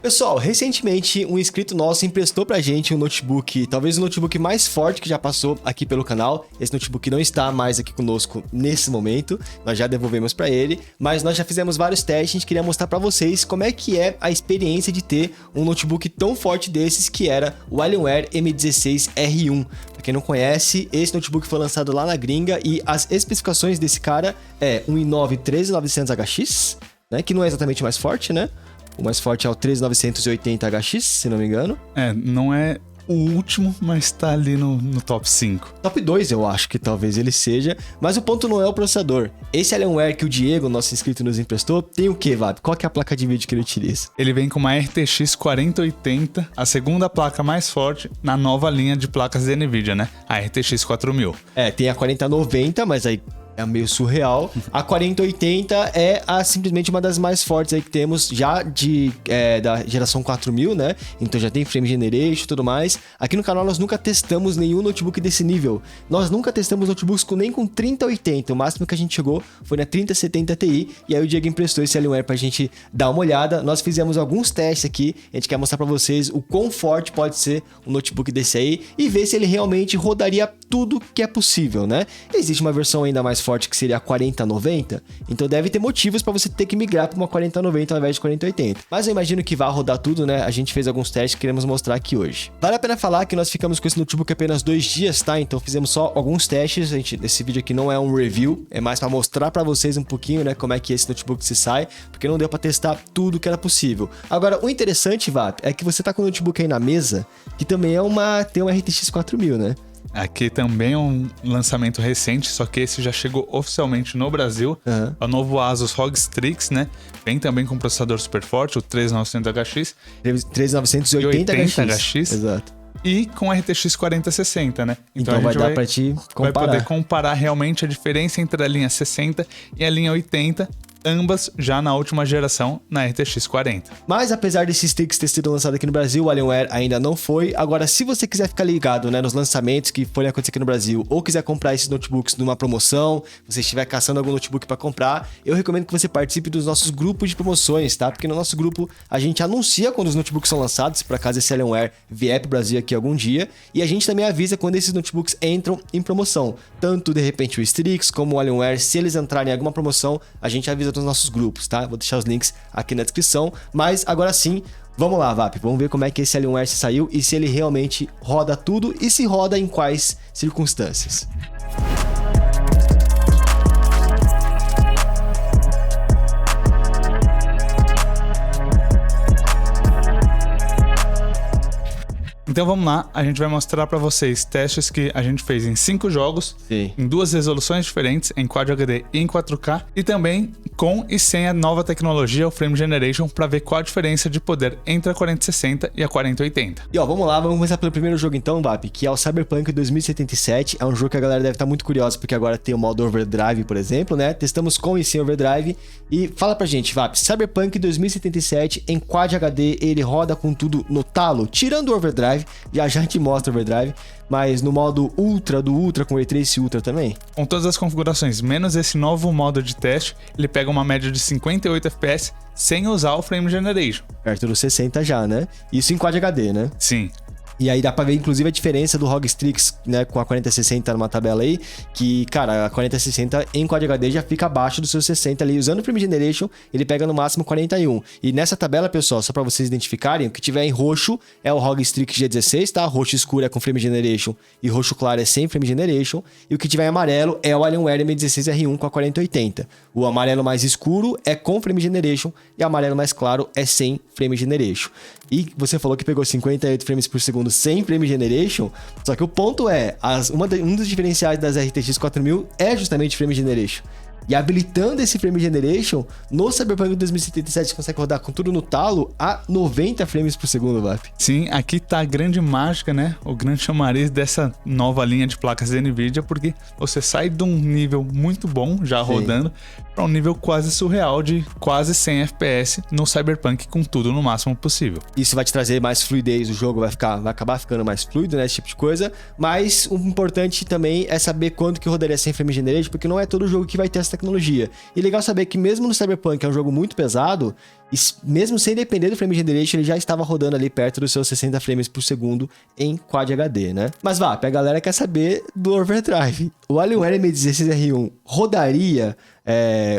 Pessoal, recentemente um inscrito nosso emprestou pra gente um notebook, talvez o notebook mais forte que já passou aqui pelo canal. Esse notebook não está mais aqui conosco nesse momento, nós já devolvemos pra ele, mas nós já fizemos vários testes e a gente queria mostrar pra vocês como é que é a experiência de ter um notebook tão forte desses, que era o Alienware M16R1. Pra quem não conhece, esse notebook foi lançado lá na gringa e as especificações desse cara é um i9 13900HX, né, que não é exatamente o mais forte, né? O mais forte é o 13980HX, se não me engano. Não é o último, mas tá ali no top 5. Top 2 eu acho que talvez ele seja, mas o ponto não é o processador. Esse Alienware que o Diego, nosso inscrito, nos emprestou, tem o que, Vap? Qual que é a placa de vídeo que ele utiliza? Ele vem com uma RTX 4080, a segunda placa mais forte na nova linha de placas da NVIDIA, né? A RTX 4000. Tem a 4090, mas aí é meio surreal. A 4080 é simplesmente uma das mais fortes aí que temos já da geração 4000, né? Então já tem frame generation e tudo mais. Aqui no canal nós nunca testamos nenhum notebook desse nível. Nós nunca testamos notebooks nem com 3080. O máximo que a gente chegou foi na 3070 Ti. E aí o Diego emprestou esse Alienware pra gente dar uma olhada. Nós fizemos alguns testes aqui. A gente quer mostrar pra vocês o quão forte pode ser um notebook desse aí e ver se ele realmente rodaria tudo que é possível, né? Existe uma versão ainda mais forte que seria a 4090, então deve ter motivos para você ter que migrar para uma 4090 ao invés de 4080. Mas eu imagino que vai rodar tudo, né? A gente fez alguns testes que queremos mostrar aqui hoje. Vale a pena falar que nós ficamos com esse notebook apenas 2 dias, tá? Então fizemos só alguns testes. Esse vídeo aqui não é um review, é mais para mostrar para vocês um pouquinho, né, como é que esse notebook se sai, porque não deu para testar tudo que era possível. Agora, o interessante, Vap, é que você tá com o notebook aí na mesa, que também tem uma RTX 4000, né? Aqui também é um lançamento recente, só que esse já chegou oficialmente no Brasil. É o novo Asus ROG Strix, né? Vem também com processador super forte, o 3900HX. 3980HX. Exato. E com RTX 4060, né? Então vai dar pra te comparar. Vai poder comparar realmente a diferença entre a linha 60 e a linha 80, ambas já na última geração, na RTX 40. Mas apesar desses Strix ter sido lançado aqui no Brasil, o Alienware ainda não foi. Agora, se você quiser ficar ligado, né, nos lançamentos que forem acontecer aqui no Brasil, ou quiser comprar esses notebooks numa promoção, você estiver caçando algum notebook para comprar, eu recomendo que você participe dos nossos grupos de promoções, tá? Porque no nosso grupo a gente anuncia quando os notebooks são lançados, se por acaso esse Alienware vier pro Brasil aqui algum dia, e a gente também avisa quando esses notebooks entram em promoção. Tanto, de repente, o Strix como o Alienware, se eles entrarem em alguma promoção, a gente avisa nos nossos grupos, tá? Vou deixar os links aqui na descrição, mas agora sim, vamos lá, Vap, vamos ver como é que esse Alienware se saiu e se ele realmente roda tudo e se roda em quais circunstâncias. Então vamos lá, a gente vai mostrar para vocês testes que a gente fez em 5 jogos, Sim, em 2 resoluções diferentes, em Quad HD e em 4K, e também com e sem a nova tecnologia, o Frame Generation, para ver qual a diferença de poder entre a 4060 e a 4080. E ó, vamos lá, vamos começar pelo primeiro jogo então, Vap, que é o Cyberpunk 2077. É um jogo que a galera deve estar muito curiosa, porque agora tem o modo Overdrive, por exemplo, né? Testamos com e sem Overdrive. E fala pra gente, Vap, Cyberpunk 2077 em Quad HD, ele roda com tudo no talo, tirando o Overdrive. Já a gente mostra o Overdrive, mas no modo Ultra, do Ultra com Ray Trace Ultra também? Com todas as configurações, menos esse novo modo de teste, ele pega uma média de 58 FPS sem usar o Frame Generation. Perto dos 60 já, né? Isso em Quad HD, né? Sim. E aí dá pra ver, inclusive, a diferença do ROG Strix, né, com a 4060 numa tabela aí, que, cara, a 4060 em Quad HD já fica abaixo dos seus 60 ali. Usando o Frame Generation, ele pega no máximo 41. E nessa tabela, pessoal, só pra vocês identificarem, o que tiver em roxo é o ROG Strix G16, tá? Roxo escuro é com Frame Generation e roxo claro é sem Frame Generation. E o que tiver em amarelo é o Alienware M16R1 com a 4080. O amarelo mais escuro é com Frame Generation e o amarelo mais claro é sem Frame Generation. E você falou que pegou 58 frames por segundo sem Frame Generation, só que o ponto é, um dos diferenciais das RTX 4000 é justamente Frame Generation. E habilitando esse Frame Generation, no Cyberpunk 2077 você consegue rodar com tudo no talo a 90 frames por segundo, Vap. Sim, aqui tá a grande mágica, né? O grande chamariz dessa nova linha de placas da NVIDIA, porque você sai de um nível muito bom, já rodando, para um nível quase surreal de quase 100 FPS no Cyberpunk com tudo no máximo possível. Isso vai te trazer mais fluidez, o jogo vai acabar ficando mais fluido, né? Esse tipo de coisa. Mas o importante também é saber quanto que rodaria sem Frame Generation, porque não é todo jogo que vai ter essa tecnologia. E legal saber que mesmo no Cyberpunk, que é um jogo muito pesado, mesmo sem depender do frame generation, ele já estava rodando ali perto dos seus 60 frames por segundo em Quad HD, né? Mas a galera quer saber do overdrive. O Alienware M16R1 rodaria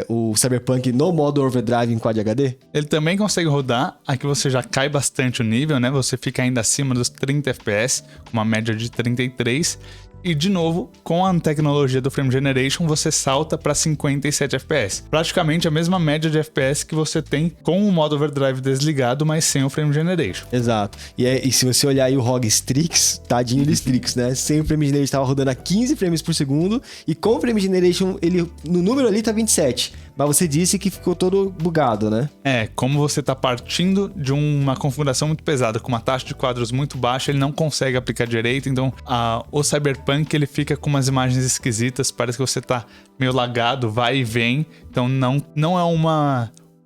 o Cyberpunk no modo overdrive em Quad HD? Ele também consegue rodar, aqui você já cai bastante o nível, né? Você fica ainda acima dos 30 FPS, com uma média de 33. E, de novo, com a tecnologia do Frame Generation, você salta para 57 FPS. Praticamente a mesma média de FPS que você tem com o modo Overdrive desligado, mas sem o Frame Generation. Exato. E se você olhar aí o ROG Strix, tadinho do Strix, né? Sem o Frame Generation estava rodando a 15 frames por segundo, e com o Frame Generation, ele no número ali tá 27. Mas você disse que ficou todo bugado, né? Como você tá partindo de uma configuração muito pesada, com uma taxa de quadros muito baixa, ele não consegue aplicar direito, então o Cyberpunk ele fica com umas imagens esquisitas, parece que você tá meio lagado, vai e vem, então não é um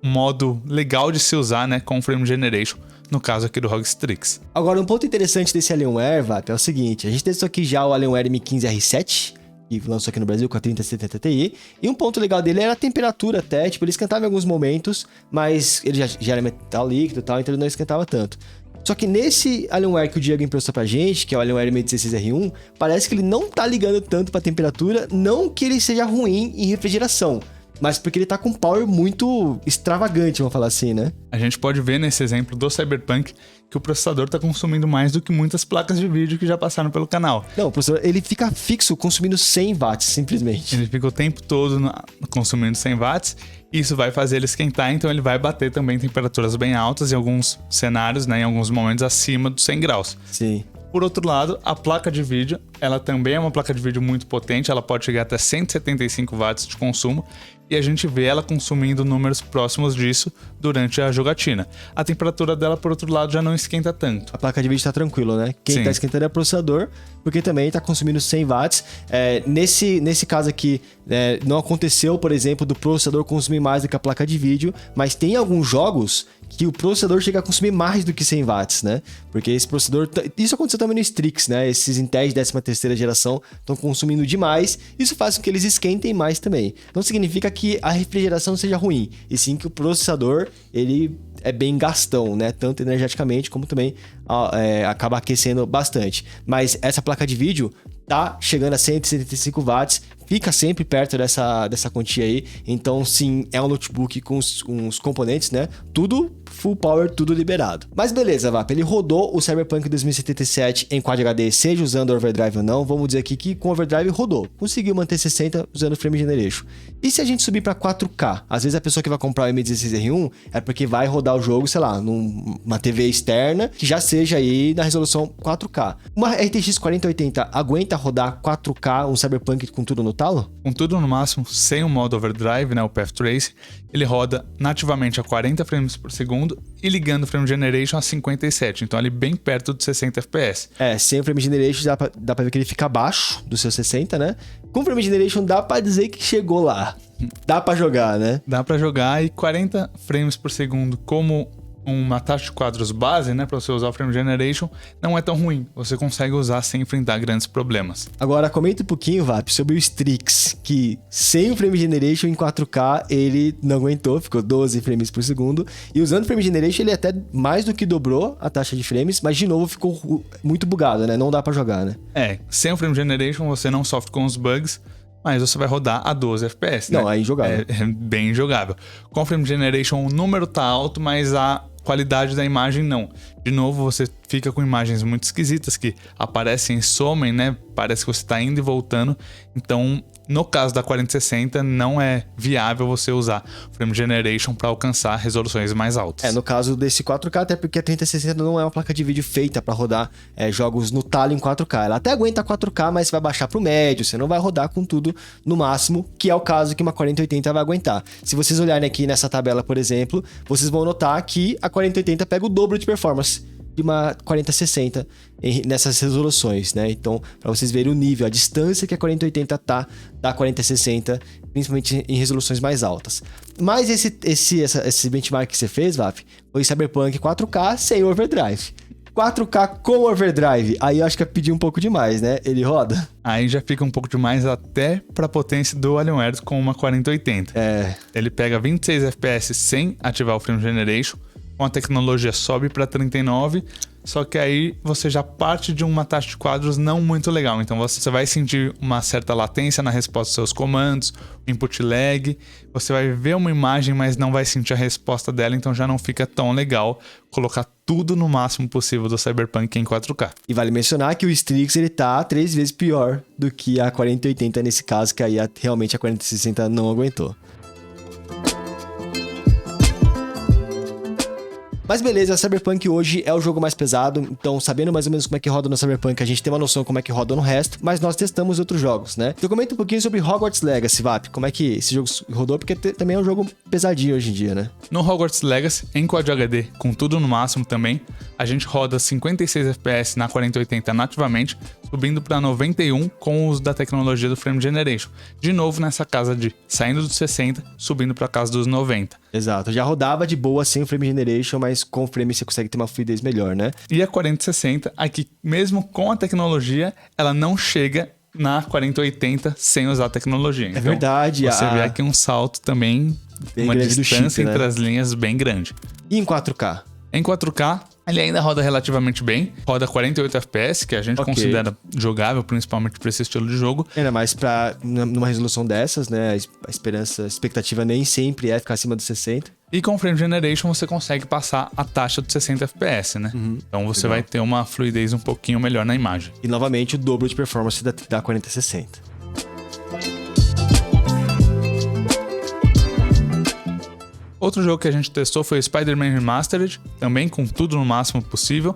modo legal de se usar, né, com o Frame Generation, no caso aqui do ROG Strix. Agora, um ponto interessante desse Alienware, VAP, é o seguinte, a gente testou aqui já o Alienware M15R7, que lançou aqui no Brasil com a 3070 Ti, e um ponto legal dele era a temperatura até, tipo, ele esquentava em alguns momentos, mas ele já era metal líquido e tal, então ele não esquentava tanto. Só que nesse Alienware que o Diego emprestou pra gente, que é o Alienware M16R1, parece que ele não tá ligando tanto pra temperatura, não que ele seja ruim em refrigeração, mas porque ele tá com um power muito extravagante, vamos falar assim, né? A gente pode ver nesse exemplo do Cyberpunk que o processador tá consumindo mais do que muitas placas de vídeo que já passaram pelo canal. Não, o processador, ele fica fixo consumindo 100 watts, simplesmente. Ele fica o tempo todo consumindo 100 watts, isso vai fazer ele esquentar, então ele vai bater também temperaturas bem altas em alguns cenários, né, em alguns momentos acima dos 100 graus. Sim. Por outro lado, a placa de vídeo, ela também é uma placa de vídeo muito potente, ela pode chegar até 175 watts de consumo, e a gente vê ela consumindo números próximos disso durante a jogatina. A temperatura dela, por outro lado, já não esquenta tanto. A placa de vídeo tá tranquilo, né? Quem tá esquentando é o processador, porque também tá consumindo 100 watts. Nesse caso aqui, não aconteceu, por exemplo, do processador consumir mais do que a placa de vídeo, mas tem alguns jogos que o processador chega a consumir mais do que 100 watts, né? Porque esse processador... Isso aconteceu também no Strix, né? Esses Intel de 13ª geração estão consumindo demais. Isso faz com que eles esquentem mais também. Não significa que a refrigeração seja ruim, e sim que o processador, ele é bem gastão, né? Tanto energeticamente como também acaba aquecendo bastante. Mas essa placa de vídeo tá chegando a 175 watts, fica sempre perto dessa quantia aí. Então, sim, é um notebook com os componentes, né? Tudo full power, tudo liberado. Mas beleza, VAP, ele rodou o Cyberpunk 2077 em Quad HD, seja usando overdrive ou não. Vamos dizer aqui que com overdrive rodou. Conseguiu manter 60 usando Frame Generation. E se a gente subir para 4K? Às vezes a pessoa que vai comprar o M16R1 é porque vai rodar o jogo, sei lá, numa TV externa, que já seja aí na resolução 4K. Uma RTX 4080 aguenta rodar 4K, um Cyberpunk com tudo no talo? Com tudo no máximo, sem o modo overdrive, né, o Path Trace, ele roda nativamente a 40 frames por segundo e ligando o Frame Generation a 57, então ali bem perto dos 60 FPS. Sem o Frame Generation dá pra ver que ele fica abaixo dos seus 60, né? Com o Frame Generation dá pra dizer que chegou lá. Dá pra jogar, né? Dá pra jogar, e 40 frames por segundo como uma taxa de quadros base, né, para você usar o Frame Generation, não é tão ruim. Você consegue usar sem enfrentar grandes problemas. Agora, comenta um pouquinho, VAP, sobre o Strix, que sem o Frame Generation em 4K, ele não aguentou, ficou 12 frames por segundo. E usando o Frame Generation, ele até mais do que dobrou a taxa de frames, mas de novo ficou muito bugado, né? Não dá pra jogar, né? Sem o Frame Generation, você não sofre com os bugs, mas você vai rodar a 12 FPS, né? Não, é injogável. É bem injogável. Com o Frame Generation, o número tá alto, mas a qualidade da imagem não. De novo, você fica com imagens muito esquisitas que aparecem e somem, né? Parece que você está indo e voltando. Então, no caso da 4060, não é viável você usar o Frame Generation para alcançar resoluções mais altas. No caso desse 4K, até porque a 3060 não é uma placa de vídeo feita para rodar jogos no talo em 4K. Ela até aguenta 4K, mas vai baixar para o médio, você não vai rodar com tudo no máximo, que é o caso que uma 4080 vai aguentar. Se vocês olharem aqui nessa tabela, por exemplo, vocês vão notar que a 4080 pega o dobro de performance de uma 4060 nessas resoluções, né? Então, para vocês verem o nível, a distância que a 4080 tá da 4060, principalmente em resoluções mais altas. Mas esse benchmark que você fez, VAP, foi Cyberpunk 4K sem overdrive. 4K com overdrive, aí eu acho que é pedir um pouco demais, né? Ele roda? Aí já fica um pouco demais até pra potência do Alienware com uma 4080. Ele pega 26 FPS sem ativar o Frame Generation, com a tecnologia sobe para 39, só que aí você já parte de uma taxa de quadros não muito legal. Então você vai sentir uma certa latência na resposta dos seus comandos, input lag, você vai ver uma imagem, mas não vai sentir a resposta dela, então já não fica tão legal colocar tudo no máximo possível do Cyberpunk em 4K. E vale mencionar que o Strix ele tá 3 vezes pior do que a 4080 nesse caso, que aí realmente a 4060 não aguentou. Mas beleza, Cyberpunk hoje é o jogo mais pesado, então sabendo mais ou menos como é que roda no Cyberpunk, a gente tem uma noção como é que roda no resto, mas nós testamos outros jogos, né? Então comenta um pouquinho sobre Hogwarts Legacy, Vap, como é que esse jogo rodou, porque também é um jogo pesadinho hoje em dia, né? No Hogwarts Legacy, em Quad HD, com tudo no máximo também, a gente roda 56 FPS na 4080 nativamente, subindo para 91 com o uso da tecnologia do Frame Generation. De novo nessa casa de saindo dos 60, subindo para casa dos 90. Exato, já rodava de boa sem o Frame Generation, mas com o frame você consegue ter uma fluidez melhor, né? E a 4060, aqui mesmo com a tecnologia, ela não chega na 4080 sem usar a tecnologia. Então, verdade. Você vê aqui um salto também, bem uma distância chip, entre as linhas bem grande. E em 4K? Em 4K, ele ainda roda relativamente bem, roda 48 FPS, que a gente considera jogável, principalmente para esse estilo de jogo. Ainda mais numa resolução dessas, né? A expectativa nem sempre é ficar acima dos 60. E com Frame Generation você consegue passar a taxa dos 60 FPS, né? Então você vai ter uma fluidez um pouquinho melhor na imagem. E novamente o dobro de performance da 4060. Outro jogo que a gente testou foi o Spider-Man Remastered, também com tudo no máximo possível.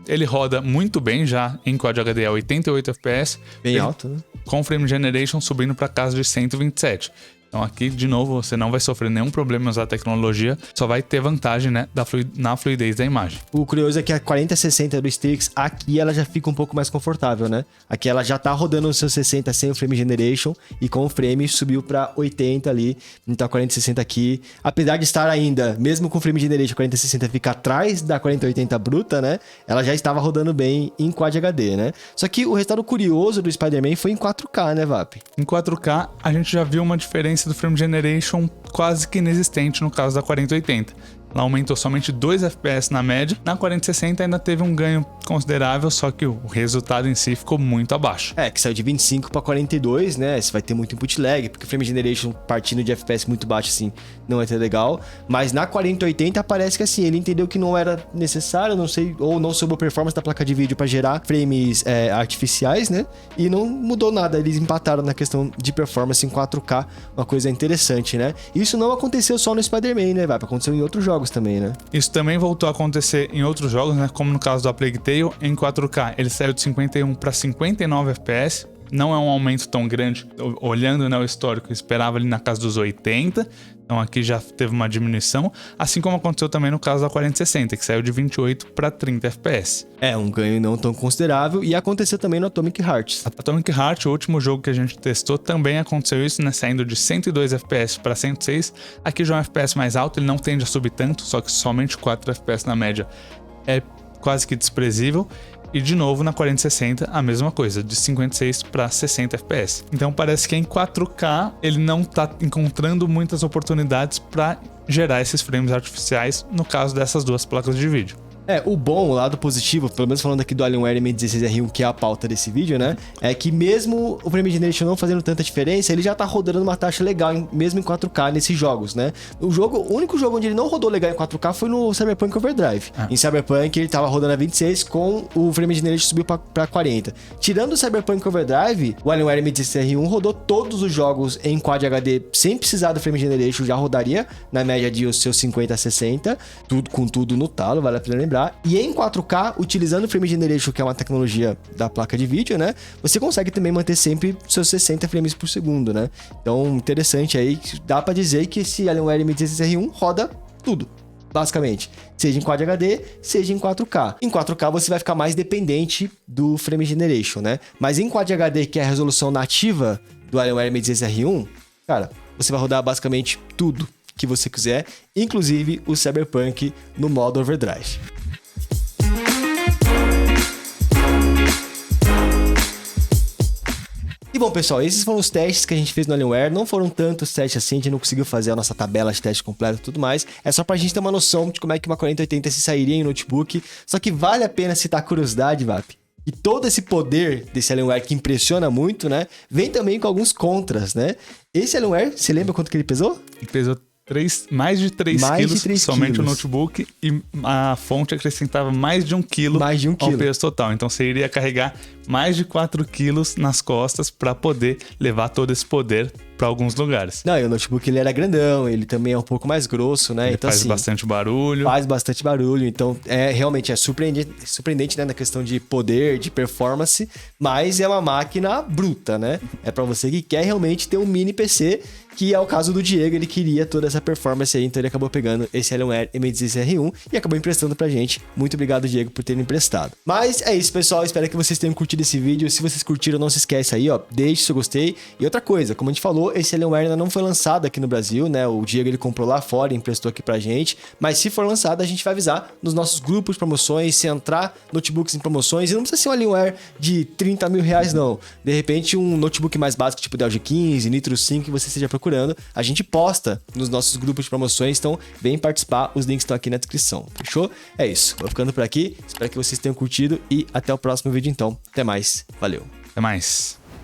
Ele roda muito bem já em Quad HD a 88 FPS. Bem alto, né? Com Frame Generation subindo para casa de 127. Então aqui, de novo, você não vai sofrer nenhum problema em usar a tecnologia, só vai ter vantagem, né, na fluidez da imagem. O curioso é que a 4060 do Strix, aqui ela já fica um pouco mais confortável, né? Aqui ela já tá rodando no seu 60 sem o Frame Generation e com o frame subiu para 80 ali. Então a 4060 aqui, apesar de estar ainda, mesmo com o Frame Generation, a 4060 fica atrás da 4080 bruta, né? Ela já estava rodando bem em Quad HD, né? Só que o resultado curioso do Spider-Man foi em 4K, né, Vap? Em 4K, a gente já viu uma diferença do Frame Generation quase que inexistente no caso da 4080. Ela aumentou somente 2 FPS na média. Na 4060 ainda teve um ganho considerável, só que o resultado em si ficou muito abaixo. Que saiu de 25 para 42, né? Você vai ter muito input lag, porque o Frame Generation partindo de FPS muito baixo assim não vai ter legal. Mas na 4080 parece que assim, ele entendeu que não era necessário, não sei, ou não sobrou performance da placa de vídeo para gerar frames artificiais, né? E não mudou nada, eles empataram na questão de performance em 4K, uma coisa interessante, né? Isso não aconteceu só no Spider-Man, né? Aconteceu em outros jogos também, né? Isso também voltou a acontecer em outros jogos, né? Como no caso do A Plague Tale, em 4K ele saiu de 51 para 59 FPS. Não é um aumento tão grande, olhando, né, o histórico, esperava ali na casa dos 80, então aqui já teve uma diminuição, assim como aconteceu também no caso da 4060, que saiu de 28 para 30 FPS. Um ganho não tão considerável, e aconteceu também no Atomic Heart. Atomic Heart, o último jogo que a gente testou, também aconteceu isso, né, saindo de 102 FPS para 106, aqui já é um FPS mais alto, ele não tende a subir tanto, só que somente 4 FPS na média é quase que desprezível. E de novo na 4060 a mesma coisa, de 56 para 60 FPS. Então parece que em 4K ele não está encontrando muitas oportunidades para gerar esses frames artificiais no caso dessas duas placas de vídeo. O lado positivo, pelo menos falando aqui do Alienware M16R1, que é a pauta desse vídeo, né? É que mesmo o Frame Generation não fazendo tanta diferença, ele já tá rodando uma taxa legal, mesmo em 4K nesses jogos, né? O único jogo onde ele não rodou legal em 4K foi no Cyberpunk Overdrive. Em Cyberpunk ele tava rodando a 26, com o Frame Generation subiu pra 40. Tirando o Cyberpunk Overdrive, o Alienware M16R1 rodou todos os jogos em Quad HD sem precisar do Frame Generation, já rodaria na média de os seus 50 a 60, com tudo no talo, vale a pena lembrar. E em 4K, utilizando o Frame Generation, que é uma tecnologia da placa de vídeo, né? Você consegue também manter sempre seus 60 frames por segundo, né? Então, interessante aí, dá pra dizer que esse Alienware M16R1 roda tudo, basicamente. Seja em Quad HD, seja em 4K. Em 4K você vai ficar mais dependente do Frame Generation, né? Mas em Quad HD, que é a resolução nativa do Alienware M16R1, cara, você vai rodar basicamente tudo que você quiser, inclusive o Cyberpunk no modo Overdrive. bom, pessoal, esses foram os testes que a gente fez no Alienware. Não foram tantos testes assim, a gente não conseguiu fazer a nossa tabela de teste completa e tudo mais. É só pra gente ter uma noção de como é que uma 4080 se sairia em notebook. Só que vale a pena citar a curiosidade, VAP. E todo esse poder desse Alienware que impressiona muito, né? Vem também com alguns contras, né? Esse Alienware, você lembra quanto que ele pesou? Ele pesou mais de 3 quilos somente o notebook, e a fonte acrescentava mais de 1 quilo ao peso total. Então você iria carregar mais de 4 quilos nas costas para poder levar todo esse poder para alguns lugares. Não, e o notebook ele era grandão, ele também é um pouco mais grosso, né? Ele então, faz assim, bastante barulho. Faz bastante barulho, então realmente é surpreendente, né, na questão de poder, de performance, mas é uma máquina bruta, né? É para você que quer realmente ter um mini PC, que é o caso do Diego, ele queria toda essa performance aí, então ele acabou pegando esse Alienware M16R1 e acabou emprestando pra gente. Muito obrigado, Diego, por ter me emprestado. Mas é isso, pessoal, espero que vocês tenham curtido esse vídeo. Se vocês curtiram, não se esquece aí, ó, deixe seu gostei. E outra coisa, como a gente falou, esse Alienware ainda não foi lançado aqui no Brasil, né? O Diego, ele comprou lá fora e emprestou aqui pra gente, mas se for lançado, a gente vai avisar nos nossos grupos de promoções, se entrar notebooks em promoções, e não precisa ser um Alienware de 30 mil reais, não. De repente, um notebook mais básico, tipo Dell G15, Nitro 5, que você esteja procurando, a gente posta nos nossos grupos de promoções, então vem participar, os links estão aqui na descrição, fechou? É isso, vou ficando por aqui, espero que vocês tenham curtido e até o próximo vídeo então. Até mais, valeu! Até mais!